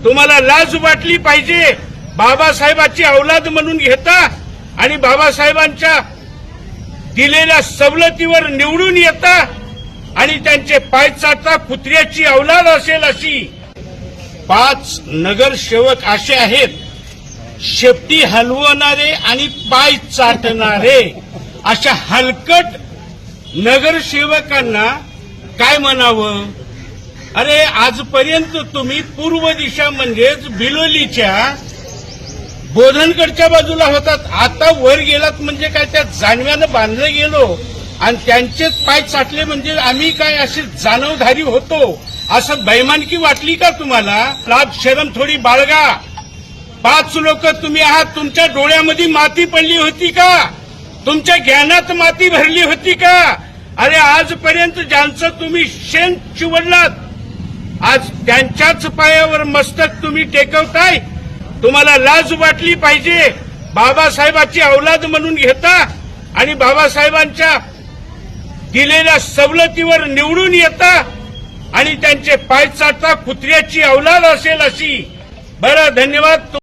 तुम्हाला लाज वाटली पाहिजे. बाबासाहेबांची औलाद म्हणून घेता आणि बाबासाहेबांच्या दिलेल्या सवलतीवर निवडून येता आणि त्यांचे पाय चाटता. कुत्र्याची औलाद असेल अशी. 5 नगरसेवक असे आहेत शेपटी हलवणारे आणि पाय चाटणारे. अशा हलकट नगरसेवकांना काय म्हणावं. अरे आजपर्यंत तुम्ही पूर्व दिशा म्हणजेच बिलोलीच्या बोधनकडच्या बाजूला होतात. आता वर गेलात म्हणजे काय त्या जानव्यानं बांधलं गेलो आणि त्यांचेच पाय चाटले म्हणजे आम्ही काय असे जानवधारी होतो असं बैमानकी वाटली का तुम्हाला. लाभ शरम थोडी बाळगा. 5 लोक तुम्ही आहात. तुमच्या डोळ्यामध्ये माती पडली होती का. तुमच्या ज्ञानात माती भरली होती का. अरे आजपर्यंत ज्यांचं तुम्ही शेण चिवडलात आज त्यांच्याच पायावर मस्तक तुम्ही टेकवताय. तुम्हाला लाज वाटली पाहिजे. बाबासाहेबांची औलाद म्हणून घेता आणि बाबासाहेबांच्या दिलेल्या सवलतीवर निवडून येता आणि त्यांचे पाय चाटता. कुत्र्याची औलाद असेल अशी. बरं धन्यवाद.